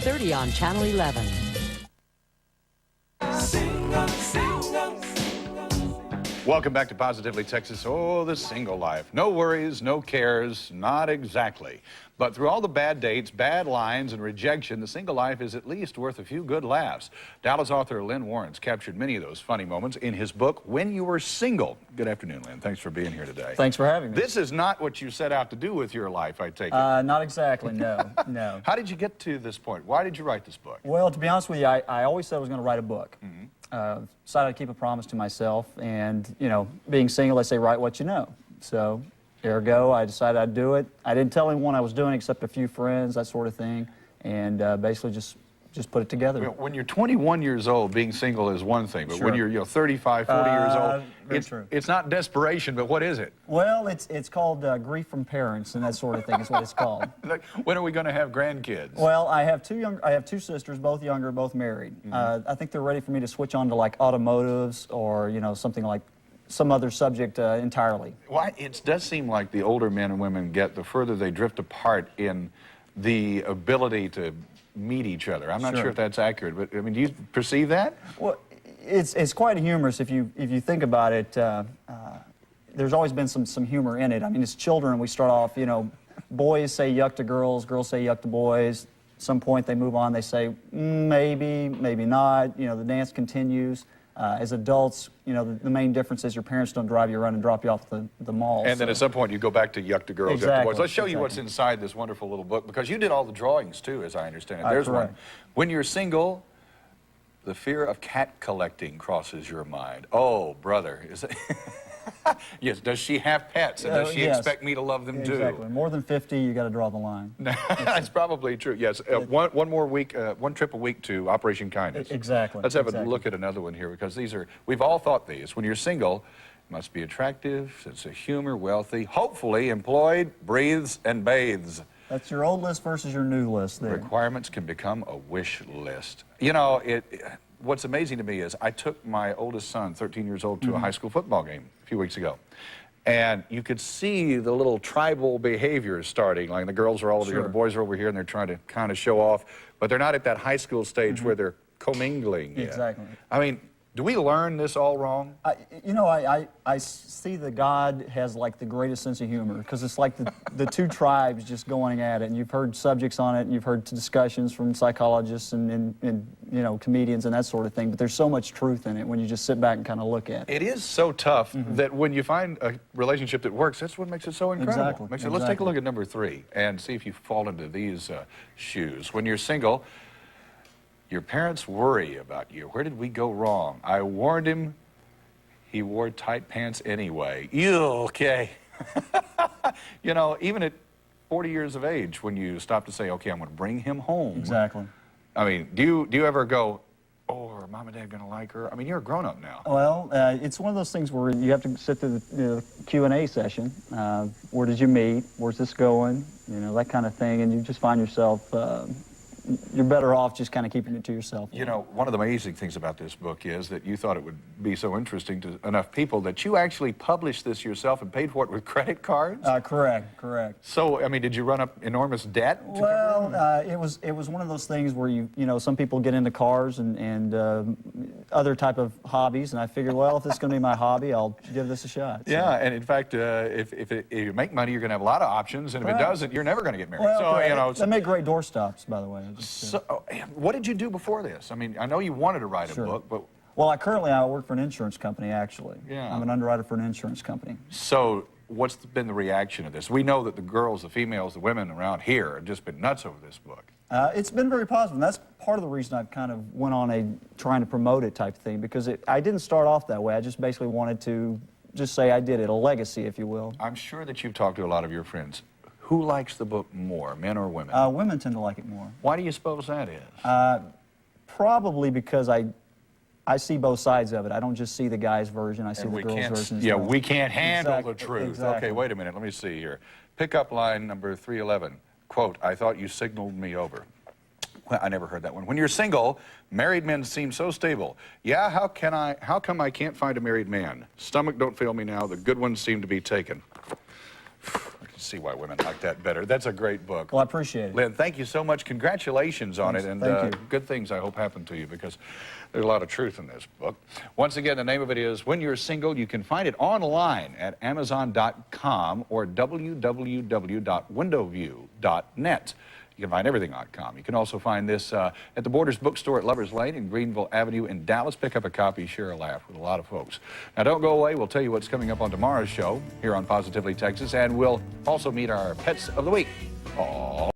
8:30 on Channel 11. Welcome back to Positively Texas. Oh, the single life. No worries, no cares, not exactly. But through all the bad dates, bad lines, and rejection, the single life is at least worth a few good laughs. Dallas author Lynn Warren's captured many of those funny moments in his book, When You Were Single. Good afternoon, Lynn. Thanks for being here today. Thanks for having me. This is not what you set out to do with your life, I take it. Not exactly, no, no. How did you get to this point? Why did you write this book? Well, to be honest with you, I always said I was going to write a book. Decided to keep a promise to myself, and, you know, being single, they say, write what you know. So, ergo, I decided I'd do it. I didn't tell anyone I was doing except a few friends, that sort of thing, and basically just put it together. When you're 21 years old, being single is one thing, but Sure. when you're 35, 40 years old, true. it's not desperation, but what is it? Well, it's called grief from parents and that sort of thing is what it's called. Like, when are we going to have grandkids? Well, I have two sisters, both younger, both married. I think they're ready for me to switch on to like automotives or, you know, something like some other subject entirely. Well, it does seem like the older men and women get, the further they drift apart in the ability to meet each other. I'm not sure if that's accurate, but I mean, do you perceive that? Well, it's quite humorous if you think about it. There's always been some humor in it. I mean, as children, we start off, you know, boys say yuck to girls, girls say yuck to boys. At some point, they move on. They say maybe, maybe not. You know, the dance continues. As adults, you know, the main difference is your parents don't drive you around and drop you off the mall. And then at some point you go back to yuck to girls, yuck to boys. Let's show you what's inside this wonderful little book, because you did all the drawings too, as I understand it. There's correct. one. When you're single, the fear of cat collecting crosses your mind. Oh, brother. Is it yes, does she have pets, and does she expect me to love them too? Exactly. More than 50, you got to draw the line. That's probably true. Yes, one more week, one trip a week to Operation Kindness. Exactly. Let's have a look at another one here, because these are, we've all thought these. When you're single, must be attractive, sense of humor, wealthy, hopefully employed, breathes and bathes. That's your old list versus your new list there. Requirements can become a wish list. You know, what's amazing to me is I took my oldest son, 13 years old, to a high school football game a few weeks ago. And you could see the little tribal behaviors starting. Like the girls are all over here, the boys are over here, and they're trying to kind of show off. But they're not at that high school stage where they're commingling yet. Exactly. I mean, do we learn this all wrong? You know, I see that God has like the greatest sense of humor, because it's like the two tribes just going at it, and you've heard subjects on it, and you've heard discussions from psychologists and you know, comedians and that sort of thing, but there's so much truth in it when you just sit back and kind of look at it. It is so tough that when you find a relationship that works, that's what makes it so incredible. Exactly. Let's take a look at number 3 and see if you fall into these shoes. When you're single, your parents worry about you. Where did we go wrong? I warned him. He wore tight pants anyway. Ew, okay. You know, even at 40 years of age, when you stop to say, okay, I'm going to bring him home. Exactly. I mean, do you ever go, oh, are mom and dad going to like her? I mean, you're a grown-up now. Well, it's one of those things where you have to sit through the Q&A session. Where did you meet? Where's this going? You know, that kind of thing, and you just find yourself you're better off just kind of keeping it to yourself. You know, one of the amazing things about this book is that you thought it would be so interesting to enough people that you actually published this yourself and paid for it with credit cards? Correct. So, I mean, did you run up enormous debt? Well, it was one of those things where you know, some people get into cars and other type of hobbies, and I figured, well, if this is going to be my hobby, I'll give this a shot. So. Yeah, and in fact, if you make money, you're going to have a lot of options, and if it doesn't, you're never going to get married. Well, so, you know, they make great doorstops, by the way. So, what did you do before this? I mean, I know you wanted to write a book, but... Well, currently I work for an insurance company, actually. Yeah. I'm an underwriter for an insurance company. So, what's been the reaction of this? We know that the girls, the females, the women around here have just been nuts over this book. It's been very positive, and that's part of the reason I kind of went on a trying to promote it type thing, because I didn't start off that way. I just basically wanted to just say I did it, a legacy, if you will. I'm sure that you've talked to a lot of your friends. Who likes the book more, men or women? Women tend to like it more. Why do you suppose that is? Probably because I see both sides of it. I don't just see the guy's version, I see the girl's version. Yeah, we can't handle the truth. Exactly. Okay, wait a minute, let me see here. Pickup line number 311, quote, I thought you signaled me over. Well, I never heard that one. When you're single, married men seem so stable. Yeah, how come I can't find a married man? Stomach don't fail me now, the good ones seem to be taken. I can see why women like that better. That's a great book. Well, I appreciate it. Lynn, thank you so much. Congratulations on Thanks. it, and Thank you. good things I hope happen to you, because there's a lot of truth in this book. Once again, the name of it is When You're Single. You can find it online at Amazon.com or www.windowview.net. You can find everything on .com. You can also find this at the Borders Bookstore at Lovers Lane in Greenville Avenue in Dallas. Pick up a copy, share a laugh with a lot of folks. Now, don't go away. We'll tell you what's coming up on tomorrow's show here on Positively Texas, and we'll also meet our Pets of the Week. Aww.